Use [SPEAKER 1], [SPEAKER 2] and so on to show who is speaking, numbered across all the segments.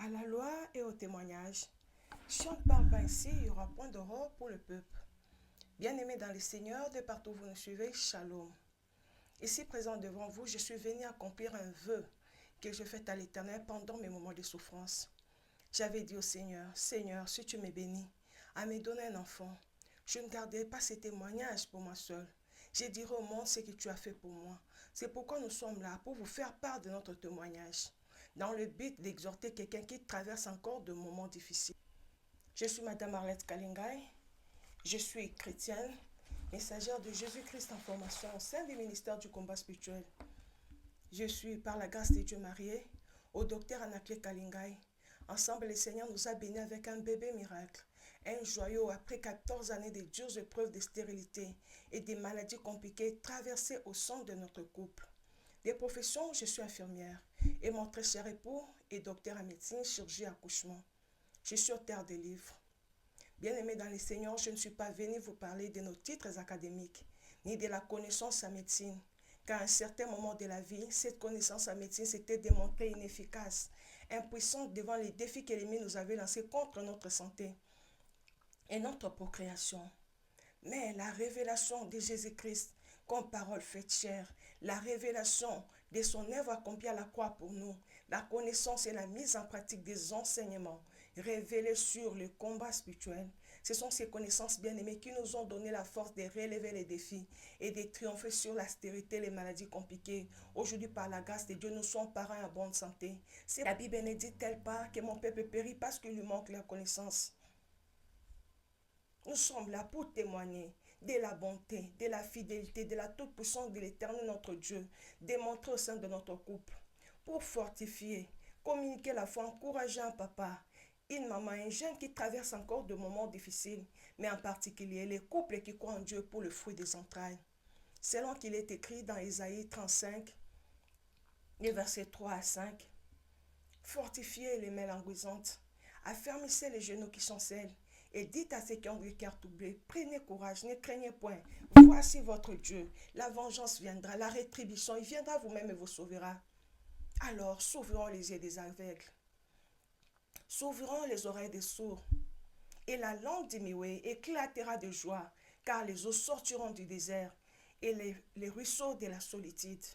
[SPEAKER 1] À la loi et au témoignage, si on ne parle pas ainsi, il y aura point d'aurore pour le peuple. Bien-aimés dans le Seigneur, de partout où vous nous suivez, shalom. Ici présent devant vous, je suis venu accomplir un vœu que je fais à l'Éternel pendant mes moments de souffrance. J'avais dit au Seigneur, Seigneur, si tu me bénis, à me donner un enfant, je ne garderai pas ces témoignages pour moi seul. Je dirai au monde ce que tu as fait pour moi. C'est pourquoi nous sommes là, pour vous faire part de notre témoignage, dans le but d'exhorter quelqu'un qui traverse encore de moments difficiles. Je suis Madame Arlette Kalingay, je suis chrétienne, messagère de Jésus-Christ en formation au sein du ministère du combat spirituel. Je suis, par la grâce de Dieu, mariée au docteur Anaclé Kalingay. Ensemble, le Seigneur nous a bénis avec un bébé miracle, un joyau après 14 années de dures épreuves de stérilité et des maladies compliquées traversées au sein de notre couple. Des professions, je suis infirmière et mon très cher époux est docteur en médecine, chirurgie et accouchement. Je suis auteur de livres. Bien-aimés dans le Seigneur, je ne suis pas venue vous parler de nos titres académiques, ni de la connaissance en médecine, car à un certain moment de la vie, cette connaissance en médecine s'était démontrée inefficace, impuissante devant les défis que l'ennemi nous avait lancés contre notre santé et notre procréation. Mais la révélation de Jésus-Christ comme parole faite chair, la révélation de son œuvre accomplie à la croix pour nous, la connaissance et la mise en pratique des enseignements révélés sur le combat spirituel, ce sont ces connaissances bien-aimées qui nous ont donné la force de relever les défis et de triompher sur la stérilité et les maladies compliquées. Aujourd'hui, par la grâce de Dieu, nous sommes parents en bonne santé. C'est la Bible ne dit-elle pas que mon peuple périt parce qu'il lui manque la connaissance? Nous sommes là pour témoigner de la bonté, de la fidélité, de la toute-puissance de l'Éternel notre Dieu, démontrée au sein de notre couple, pour fortifier, communiquer la foi, encourager un papa, une maman, un jeune qui traverse encore de moments difficiles, mais en particulier les couples qui croient en Dieu pour le fruit des entrailles. Selon qu'il est écrit dans Ésaïe 35, les versets 3 à 5, fortifiez les mains languissantes, affermissez les genoux qui chancellent, et dites à ceux qui ont le cœur troublé, prenez courage, ne craignez point. Voici votre Dieu. La vengeance viendra, la rétribution, il viendra vous-même et vous sauvera. Alors, s'ouvriront les yeux des aveugles, s'ouvriront les oreilles des sourds, et la langue des muets éclatera de joie, car les eaux sortiront du désert, et les ruisseaux de la solitude.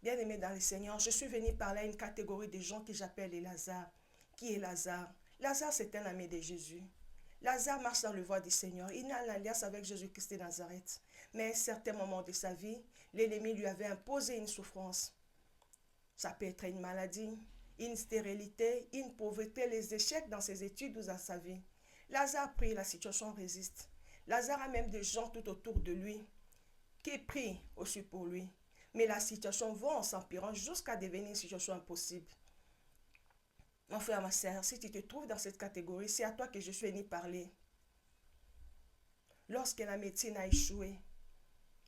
[SPEAKER 1] Bien-aimés dans le Seigneur, je suis venu parler à une catégorie de gens que j'appelle les Lazare. Qui est Lazare? Lazare, c'est un ami de Jésus. Lazare marche dans le voie du Seigneur. Il n'a l'alliance avec Jésus-Christ de Nazareth. Mais à un certain moment de sa vie, l'ennemi lui avait imposé une souffrance. Ça peut être une maladie, une stérilité, une pauvreté, les échecs dans ses études ou dans sa vie. Lazare prie, la situation résiste. Lazare a même des gens tout autour de lui qui prient aussi pour lui. Mais la situation va en s'empirant jusqu'à devenir une situation impossible. Mon frère, ma soeur, si tu te trouves dans cette catégorie, c'est à toi que je suis venu parler. Lorsque la médecine a échoué,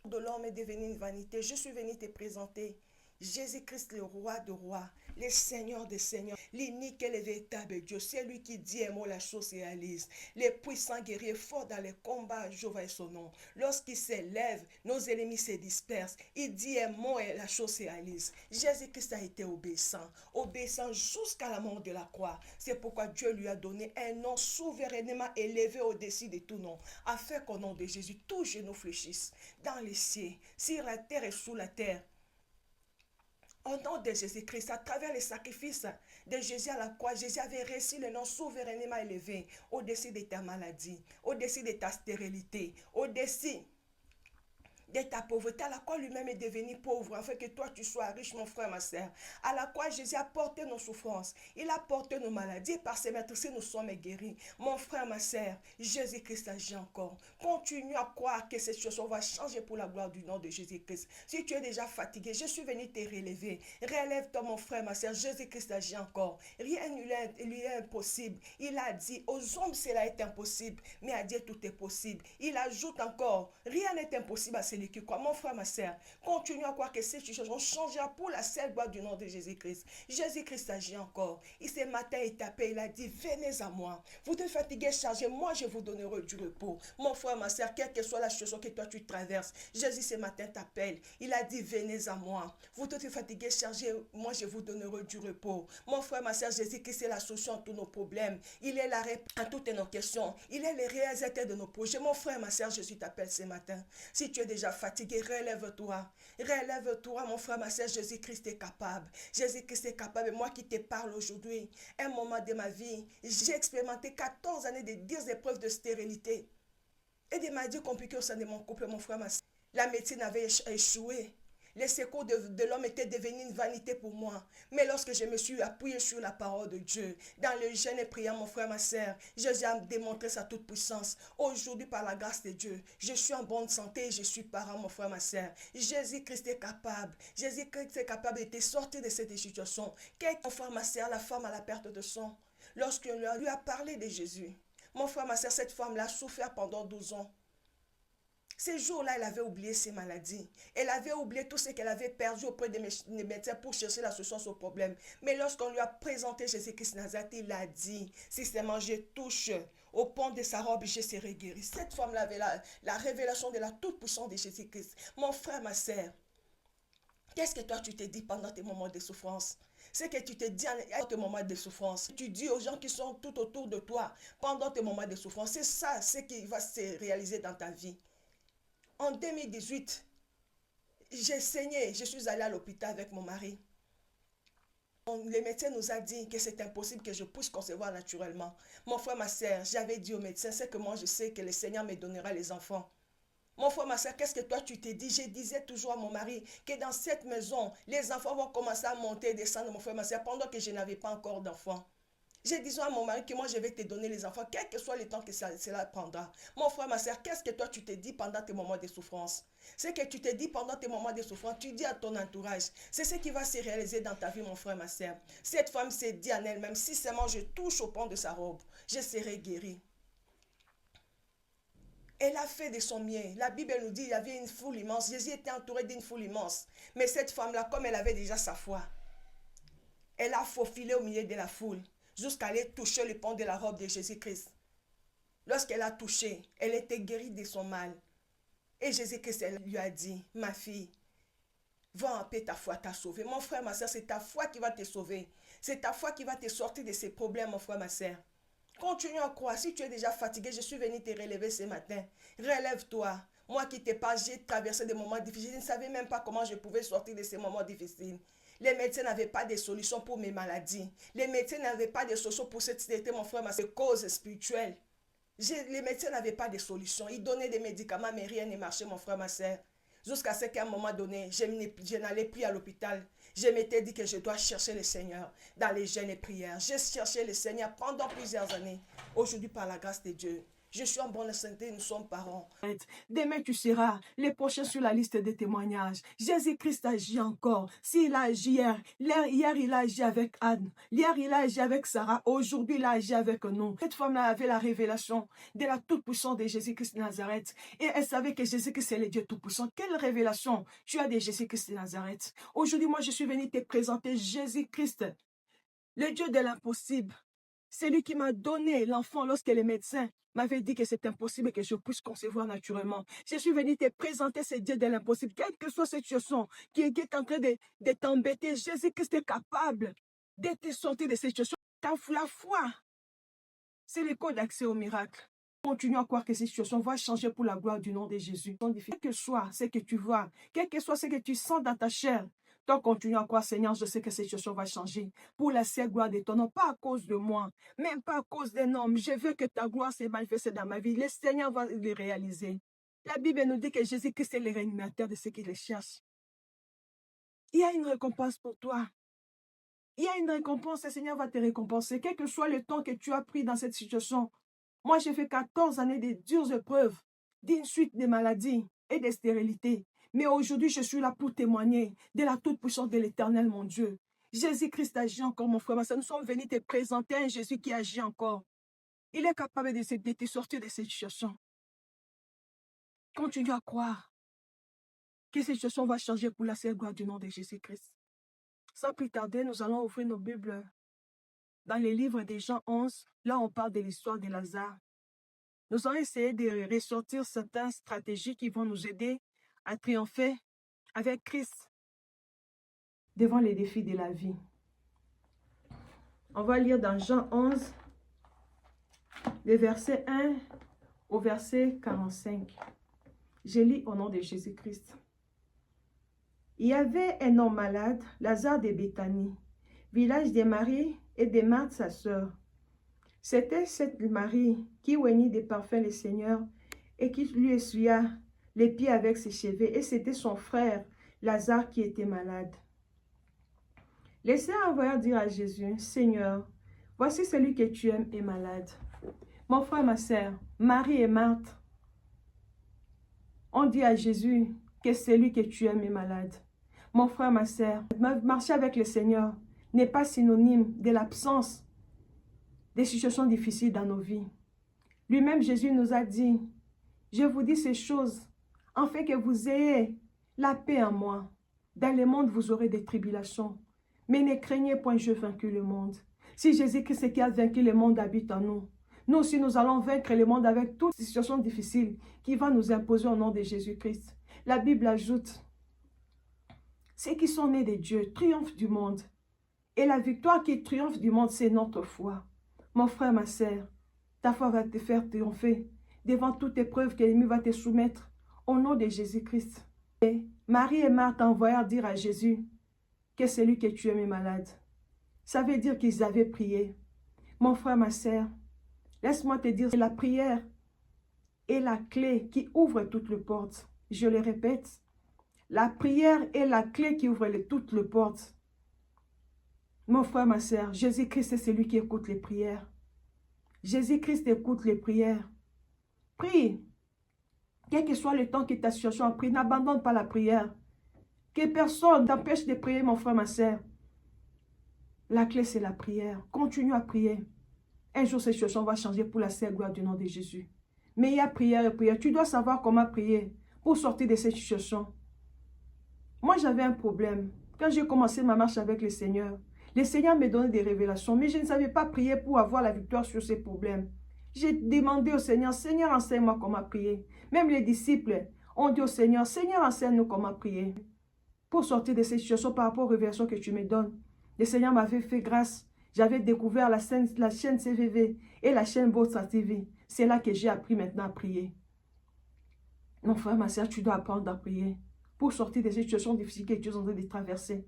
[SPEAKER 1] de l'homme est devenu une vanité, je suis venu te présenter Jésus-Christ, le roi de rois, le Seigneur des seigneurs, l'unique et le véritable Dieu. C'est lui qui dit un mot, la chose se réalise. Les puissants guerriers forts dans les combats, Jéhovah est son nom. Lorsqu'il s'élève, nos ennemis se dispersent. Il dit un mot et la chose se réalise. Jésus-Christ a été obéissant, obéissant jusqu'à la mort de la croix. C'est pourquoi Dieu lui a donné un nom souverainement élevé au-dessus de tout nom, afin qu'au nom de Jésus, tous genoux fléchissent, dans les cieux, sur la terre et sous la terre. Au nom de Jésus-Christ, à travers les sacrifices de Jésus à la croix, Jésus avait reçu le nom souverainement élevé au-dessus de ta maladie, au-dessus de ta stérilité, au-dessus de ta pauvreté, à la croix lui-même est devenu pauvre, afin que toi tu sois riche, mon frère, ma soeur. À la croix, Jésus a porté nos souffrances, il a porté nos maladies, et par ses maîtrises, nous sommes guéris. Mon frère, ma soeur, Jésus-Christ agit encore. Continue à croire que cette situation va changer pour la gloire du nom de Jésus-Christ. Si tu es déjà fatigué, je suis venu te relever. Relève-toi, mon frère, ma soeur, Jésus-Christ agit encore. Rien ne lui est impossible. Il a dit, aux hommes cela est impossible, mais à Dieu tout est possible. Il ajoute encore, rien n'est impossible à celui celui qui croit. Mon frère, ma soeur, continue à croire que ces situations changera pour la seule gloire du nom de Jésus-Christ. Jésus-Christ agit encore. Et ce matin, il t'appelle, il a dit, venez à moi. Vous êtes fatigués, chargés, moi je vous donnerai du repos. Mon frère, ma soeur, quelle que soit la situation que toi tu traverses, Jésus ce matin t'appelle. Il a dit, venez à moi. Vous êtes fatigués, chargés, moi je vous donnerai du repos. Mon frère, ma soeur, Jésus-Christ est la solution à tous nos problèmes. Il est la réponse à toutes nos questions. Il est le réalisateur de nos projets. Mon frère, ma soeur, Jésus t'appelle ce matin. Si tu es déjà fatigué, relève-toi. Relève-toi, mon frère, ma soeur, Jésus-Christ est capable. Jésus-Christ est capable. Et moi qui te parle aujourd'hui, un moment de ma vie, j'ai expérimenté 14 années de dures épreuves de stérilité. Et des maladies compliquées au sein de mon couple, mon frère, ma soeur. La médecine avait échoué. Les secours de l'homme étaient devenus une vanité pour moi. Mais lorsque je me suis appuyé sur la parole de Dieu, dans le jeûne et priant, mon frère, ma soeur, Jésus a démontré sa toute puissance. Aujourd'hui, par la grâce de Dieu, je suis en bonne santé et je suis parent, mon frère, ma soeur. Jésus-Christ est capable. Jésus-Christ est capable de te sortir de cette situation. Mon frère, ma soeur, la femme à la perte de sang, lorsqu'on lui a parlé de Jésus, mon frère, ma soeur, cette femme-là a souffert pendant 12 ans. Ces jours-là, elle avait oublié ses maladies. Elle avait oublié tout ce qu'elle avait perdu auprès des médecins pour chercher la solution à son problème. Mais lorsqu'on lui a présenté Jésus-Christ Nazareth, il a dit, si seulement je touche au pont de sa robe, je serai guéri. Cette femme-là avait la révélation de la toute-puissance de Jésus-Christ. Mon frère, ma soeur, qu'est-ce que toi tu te dis pendant tes moments de souffrance? C'est que tu te dis à tes moments de souffrance. Tu dis aux gens qui sont tout autour de toi pendant tes moments de souffrance. C'est ça, ce qui va se réaliser dans ta vie. En 2018, j'ai saigné, je suis allée à l'hôpital avec mon mari. Le médecin nous a dit que c'est impossible que je puisse concevoir naturellement. Mon frère, ma soeur, j'avais dit au médecin, c'est que moi je sais que le Seigneur me donnera les enfants. Mon frère, ma soeur, qu'est-ce que toi tu t'es dit? Je disais toujours à mon mari que dans cette maison, les enfants vont commencer à monter et descendre, mon frère, ma soeur, pendant que je n'avais pas encore d'enfants. Je disais à mon mari que moi je vais te donner les enfants, quel que soit le temps que cela prendra. Mon frère, ma soeur, qu'est-ce que toi tu te dis pendant tes moments de souffrance? Ce que tu te dis pendant tes moments de souffrance, tu dis à ton entourage. C'est ce qui va se réaliser dans ta vie, mon frère, ma soeur. Cette femme s'est dit en elle-même, si seulement je touche au pont de sa robe, je serai guérie. Elle a fait de son mieux. La Bible nous dit qu'il y avait une foule immense. Jésus était entouré d'une foule immense. Mais cette femme-là, comme elle avait déjà sa foi, elle a faufilé au milieu de la foule jusqu'à aller toucher le pont de la robe de Jésus-Christ. Lorsqu'elle a touché, elle était guérie de son mal. Et Jésus-Christ lui a dit, ma fille, va en paix, ta foi t'a sauvé. Mon frère, ma soeur, c'est ta foi qui va te sauver. C'est ta foi qui va te sortir de ces problèmes, mon frère, ma soeur. Continue à croire. Si tu es déjà fatigué, je suis venu te relever ce matin. Relève-toi. Moi qui t'ai pas, j'ai traversé des moments difficiles. Je ne savais même pas comment je pouvais sortir de ces moments difficiles. Les médecins n'avaient pas de solution pour mes maladies. Les médecins n'avaient pas de solution pour cette c'était mon frère, ma cause spirituelle. Les médecins n'avaient pas de solution. Ils donnaient des médicaments, mais rien ne marchait, mon frère, ma soeur. Jusqu'à ce qu'à un moment donné, je n'allais plus à l'hôpital. Je m'étais dit que je dois chercher le Seigneur dans les jeûnes et prières. J'ai cherché le Seigneur pendant plusieurs années. Aujourd'hui, par la grâce de Dieu, je suis en bonne santé, nous sommes parents. Demain, tu seras les prochains sur la liste des témoignages. Jésus-Christ agit encore. S'il a agi hier, il a agi avec Anne. Hier, il a agi avec Sarah. Aujourd'hui, il a agi avec nous. Cette femme-là avait la révélation de la toute-puissance de Jésus-Christ de Nazareth. Et elle savait que Jésus-Christ est le Dieu tout-puissant. Quelle révélation tu as de Jésus-Christ de Nazareth? Aujourd'hui, moi, je suis venue te présenter Jésus-Christ, le Dieu de l'impossible. C'est lui qui m'a donné l'enfant lorsque les médecins m'avaient dit que c'est impossible que je puisse concevoir naturellement. Je suis venue te présenter ce Dieu de l'impossible. Quelle que soit cette situation qui est en train de t'embêter, Jésus-Christ est capable de te sortir de cette situation. La foi, c'est le code d'accès au miracle. Continue à croire que cette situation va changer pour la gloire du nom de Jésus. Quel que soit ce que tu vois, quel que soit ce que tu sens dans ta chair, donc continue à croire, Seigneur, je sais que cette situation va changer pour la seule gloire de ton nom, pas à cause de moi, même pas à cause d'un homme. Je veux que ta gloire se manifeste dans ma vie. Le Seigneur va le réaliser. La Bible nous dit que Jésus-Christ est le réanimateur de ceux qui le cherchent. Il y a une récompense pour toi. Il y a une récompense, le Seigneur va te récompenser, quel que soit le temps que tu as pris dans cette situation. Moi, j'ai fait 14 années de dures épreuves, d'une suite de maladies et de stérilité. Mais aujourd'hui, je suis là pour témoigner de la toute-puissance de l'Éternel, mon Dieu. Jésus-Christ agit encore, mon frère. Nous sommes venus te présenter un Jésus qui agit encore. Il est capable de te sortir de cette situation. Continue à croire.
[SPEAKER 2] que cette situation va changer pour la seule gloire du nom de Jésus-Christ. Sans plus tarder, nous allons ouvrir nos Bibles dans les livres de Jean 11. Là, on parle de l'histoire de Lazare. Nous allons essayer de ressortir certaines stratégies qui vont nous aider à triompher avec Christ devant les défis de la vie. On va lire dans Jean 11, les versets 1 au verset 45. Je lis au nom de Jésus-Christ. Il y avait un homme malade, Lazare de Béthanie, village de Marie et de Marthe sa sœur. C'était cette Marie qui oignit des parfums le Seigneur et qui lui essuya les pieds avec ses cheveux, et c'était son frère Lazare qui était malade. Les sœurs envoyèrent dire à Jésus, Seigneur, voici celui que tu aimes est malade. Mon frère, ma sœur, Marie et Marthe ont dit à Jésus que celui que tu aimes est malade. Mon frère, ma sœur, marcher avec le Seigneur n'est pas synonyme de l'absence des situations difficiles dans nos vies. Lui-même, Jésus nous a dit, je vous dis ces choses, afin que vous ayez la paix en moi. Dans le monde, vous aurez des tribulations. Mais ne craignez point, je vaincu le monde. Si Jésus-Christ qui a vaincu le monde habite en nous, nous aussi nous allons vaincre le monde avec toutes les situations difficiles qui vont nous imposer au nom de Jésus-Christ. La Bible ajoute, ceux qui sont nés de Dieu triomphent du monde. Et la victoire qui triomphe du monde, c'est notre foi. Mon frère, ma sœur, ta foi va te faire triompher devant toute épreuve que l'ennemi va te soumettre au nom de Jésus-Christ. Et Marie et Marthe envoyèrent dire à Jésus que celui que tu aimes est malade. Ça veut dire qu'ils avaient prié. Mon frère, ma sœur, laisse-moi te dire que la prière est la clé qui ouvre toutes les portes. Je le répète, la prière est la clé qui ouvre toutes les portes. Mon frère, ma sœur, Jésus-Christ est celui qui écoute les prières. Jésus-Christ écoute les prières. Prie. Quel que soit le temps que ta situation a pris, n'abandonne pas la prière. Que personne t'empêche de prier, mon frère, ma sœur. La clé, c'est la prière. Continue à prier. Un jour, cette situation va changer pour la seule gloire du nom de Jésus. Mais il y a prière et prière. Tu dois savoir comment prier pour sortir de cette situation. Moi, j'avais un problème. Quand j'ai commencé ma marche avec le Seigneur me donnait des révélations, mais je ne savais pas prier pour avoir la victoire sur ces problèmes. J'ai demandé au Seigneur, Seigneur, enseigne-moi comment prier. Même les disciples ont dit au Seigneur, Seigneur, enseigne-nous comment prier. Pour sortir de cette situation par rapport aux révélations que tu me donnes. Le Seigneur m'avait fait grâce. J'avais découvert la chaîne CVV et la chaîne Votre TV. C'est là que j'ai appris maintenant à prier. Mon frère, ma soeur, tu dois apprendre à prier pour sortir de ces situations difficiles que tu es en train de traverser.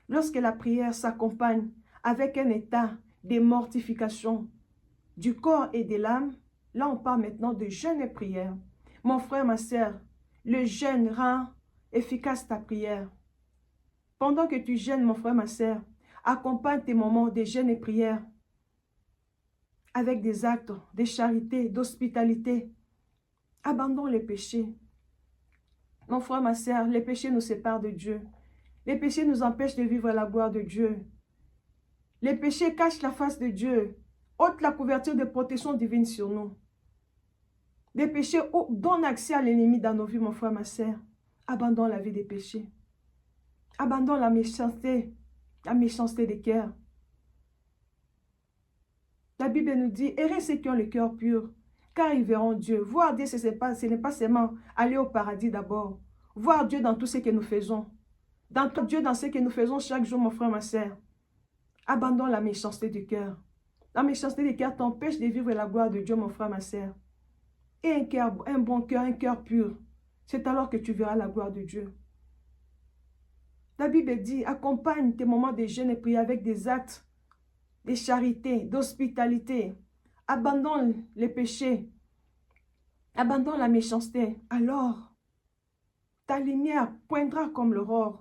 [SPEAKER 2] Lorsque la prière s'accompagne avec un état de mortification du corps et de l'âme, là on parle maintenant de jeûne et prière. Mon frère, ma soeur, le jeûne rend efficace ta prière. Pendant que tu jeûnes, mon frère, ma soeur, accompagne tes moments de jeûne et prière avec des actes de charité, d'hospitalité. Abandonne les péchés. Mon frère, ma soeur, les péchés nous séparent de Dieu. Les péchés nous empêchent de vivre la gloire de Dieu. Les péchés cachent la face de Dieu, ôtent la couverture de protection divine sur nous. Les péchés donnent accès à l'ennemi dans nos vies, mon frère, ma soeur. Abandonne la vie des péchés. Abandonne la méchanceté des cœurs. La Bible nous dit, errez ceux qui ont le cœur pur, car ils verront Dieu. Voir Dieu, ce n'est pas seulement aller au paradis d'abord. Voir Dieu dans tout ce que nous faisons. Dieu dans ce que nous faisons chaque jour, mon frère, ma soeur. Abandonne la méchanceté du cœur. La méchanceté du cœur t'empêche de vivre la gloire de Dieu, mon frère, ma soeur. Et un bon cœur, un cœur pur. C'est alors que tu verras la gloire de Dieu. La Bible dit, accompagne tes moments de jeûne et prière avec des actes de charité, d'hospitalité. Abandonne les péchés. Abandonne la méchanceté. Alors, ta lumière poindra comme l'aurore.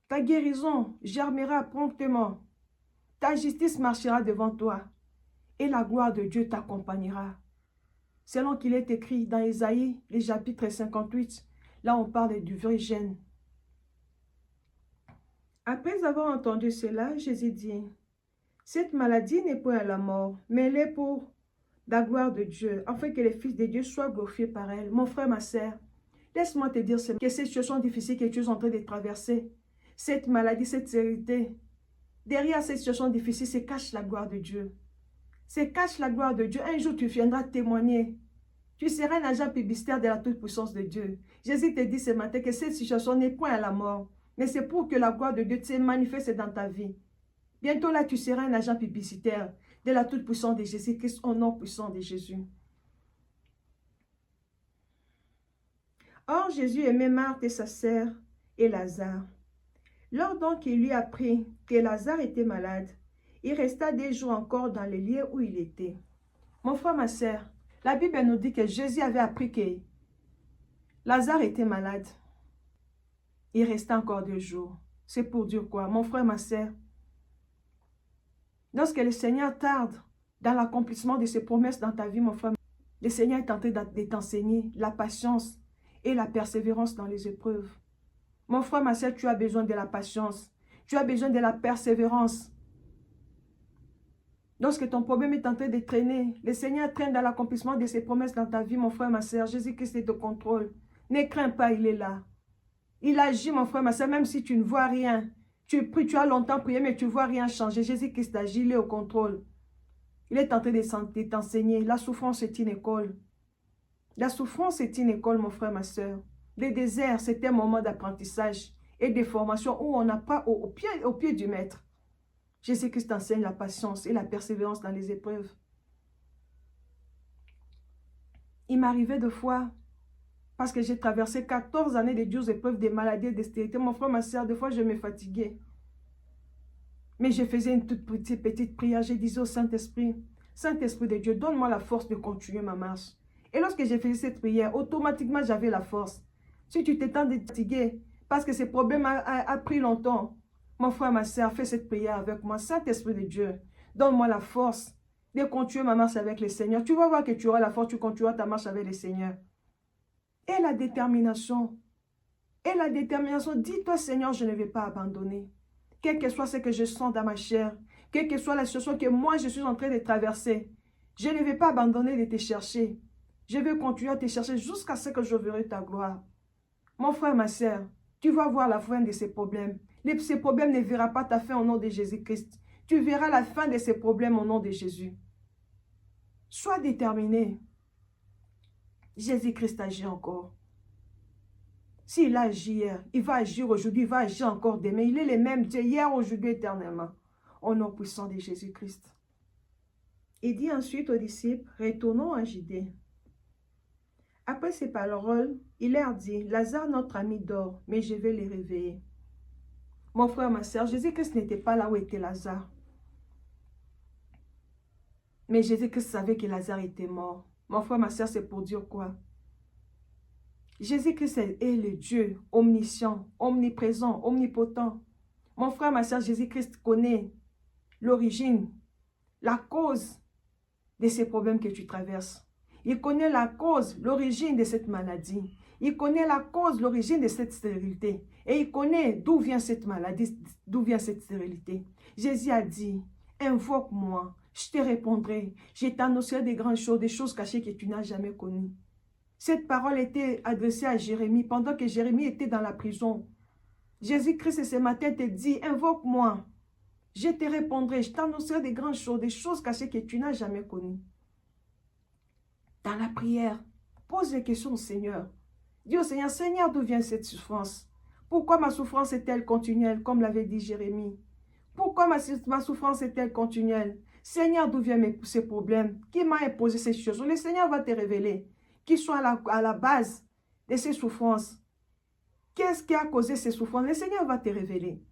[SPEAKER 2] Ta guérison germera promptement. Ta justice marchera devant toi. Et la gloire de Dieu t'accompagnera. Selon qu'il est écrit dans Ésaïe, le chapitre 58, là on parle du vrai jeûne. Après avoir entendu cela, Jésus dit, cette maladie n'est point à la mort, mais elle est pour la gloire de Dieu, afin que les fils de Dieu soient glorifiés par elle. Mon frère, ma sœur, Laisse-moi te dire que cette situation difficile que tu es en train de traverser, cette maladie, cette stérilité, derrière cette situation difficile, se cache la gloire de Dieu. Se cache la gloire de Dieu. Un jour, tu viendras témoigner. Tu seras un agent publicitaire de la toute-puissance de Dieu. Jésus te dit ce matin que cette situation n'est point à la mort, mais c'est pour que la gloire de Dieu se manifeste dans ta vie. Bientôt là, tu seras un agent publicitaire de la toute-puissance de Jésus-Christ au nom puissant de Jésus. Or, Jésus aimait Marthe et sa sœur et Lazare. Lors donc il lui apprit que Lazare était malade, il resta des jours encore dans le lieu où il était. Mon frère, ma sœur, la Bible nous dit que Jésus avait appris que Lazare était malade. Il resta encore 2 jours. C'est pour dire quoi? Mon frère, ma sœur, lorsque le Seigneur tarde dans l'accomplissement de ses promesses dans ta vie, mon frère, le Seigneur est en train de t'enseigner la patience et la persévérance dans les épreuves. Mon frère, ma sœur, tu as besoin de la patience. Tu as besoin de la persévérance. Lorsque ton problème est en train de traîner, le Seigneur traîne dans l'accomplissement de ses promesses dans ta vie, mon frère, ma sœur. Jésus-Christ est au contrôle. Ne crains pas, il est là. Il agit, mon frère, ma sœur, même si tu ne vois rien. Tu pries, tu as longtemps prié, mais tu ne vois rien changer. Jésus-Christ agit, il est au contrôle. Il est en train de t'enseigner. La souffrance est une école. La souffrance est une école, mon frère, ma sœur. Le désert, c'est un moment d'apprentissage et de formation où on n'a pas au pied du maître. Jésus-Christ enseigne la patience et la persévérance dans les épreuves. Il m'arrivait 2 fois, parce que j'ai traversé 14 années de dures épreuves, de maladies et de stérilité. Mon frère, ma soeur, 2 fois, je me fatiguais. Mais je faisais une toute petite prière. Je disais au Saint-Esprit, Saint-Esprit de Dieu, donne-moi la force de continuer ma marche. Et lorsque j'ai fait cette prière, automatiquement, j'avais la force. Si tu t'étends de fatiguer, parce que ce problème a pris longtemps, mon frère, ma soeur, fais cette prière avec moi. Saint-Esprit de Dieu, donne-moi la force de continuer ma marche avec le Seigneur. Tu vas voir que tu auras la force, tu continueras ta marche avec le Seigneur. Et la détermination. Dis-toi, Seigneur, je ne vais pas abandonner. Quel que soit ce que je sens dans ma chair, quelle que soit la situation que moi, je suis en train de traverser, je ne vais pas abandonner de te chercher. Je vais continuer à te chercher jusqu'à ce que je verrai ta gloire. Mon frère, ma soeur, tu vas voir la fin de ces problèmes. Ces problèmes ne verront pas ta fin au nom de Jésus-Christ. Tu verras la fin de ces problèmes au nom de Jésus. Sois déterminé. Jésus-Christ agit encore. S'il a agi hier, il va agir aujourd'hui, il va agir encore demain. Il est le même Dieu hier, aujourd'hui, éternellement. Au nom puissant de Jésus-Christ. Il dit ensuite aux disciples, retournons à Judée. Après ces paroles, il leur dit, Lazare, notre ami, dort, mais je vais le réveiller. Mon frère, ma soeur, Jésus-Christ n'était pas là où était Lazare. Mais Jésus-Christ savait que Lazare était mort. Mon frère, ma soeur, c'est pour dire quoi? Jésus-Christ est le Dieu omniscient, omniprésent, omnipotent. Mon frère, ma soeur, Jésus-Christ connaît l'origine, la cause de ces problèmes que tu traverses. Il connaît la cause, l'origine de cette maladie. Il connaît la cause, l'origine de cette stérilité. Et il connaît d'où vient cette maladie, d'où vient cette stérilité. Jésus a dit, invoque-moi, je te répondrai. Je t'annoncerai des grandes choses, des choses cachées que tu n'as jamais connues. Cette parole était adressée à Jérémie pendant que Jérémie était dans la prison. Jésus-Christ ce matin te dit, invoque-moi. Je te répondrai, je t'annoncerai des grandes choses, des choses cachées que tu n'as jamais connues. Dans la prière, pose des questions au Seigneur. Dis au Seigneur, Seigneur, d'où vient cette souffrance? Pourquoi ma souffrance est-elle continuelle, comme l'avait dit Jérémie? Pourquoi ma souffrance est-elle continuelle? Seigneur, d'où viennent ces problèmes? Qui m'a imposé ces choses? Le Seigneur va te révéler. Qui sont à la base de ces souffrances. Qu'est-ce qui a causé ces souffrances? Le Seigneur va te révéler.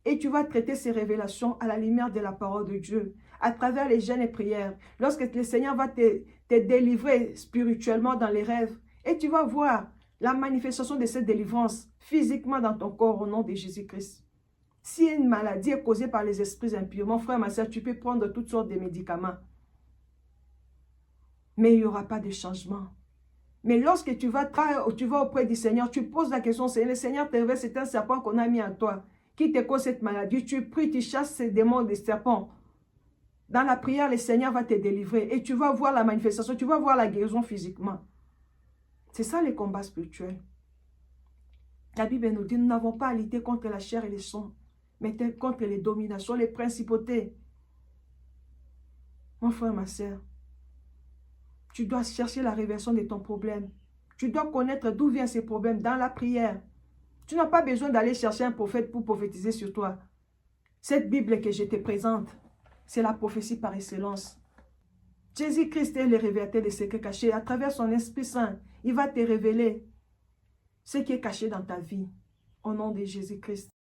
[SPEAKER 2] Et tu vas traiter ces révélations à la lumière de la parole de Dieu, à travers les jeûnes et prières. Lorsque le Seigneur va te délivrer spirituellement dans les rêves, et tu vas voir la manifestation de cette délivrance physiquement dans ton corps au nom de Jésus-Christ. Si une maladie est causée par les esprits impurs, mon frère, ma soeur, tu peux prendre toutes sortes de médicaments. Mais il n'y aura pas de changement. Mais lorsque tu vas auprès du Seigneur, tu poses la question, le Seigneur te révèle, c'est un serpent qu'on a mis en toi, qui te cause cette maladie. Tu pries, tu chasses ces démons des serpents. Dans la prière, le Seigneur va te délivrer et tu vas voir la manifestation, tu vas voir la guérison physiquement. C'est ça les combats spirituels. La Bible nous dit, nous n'avons pas à lutter contre la chair et le sang, mais contre les dominations, les principautés. Mon frère, ma soeur, tu dois chercher la révélation de ton problème. Tu dois connaître d'où viennent ces problèmes dans la prière. Tu n'as pas besoin d'aller chercher un prophète pour prophétiser sur toi. Cette Bible que je te présente, c'est la prophétie par excellence. Jésus-Christ est le révélateur des secrets cachés. À travers son Esprit Saint, il va te révéler ce qui est caché dans ta vie. Au nom de Jésus-Christ.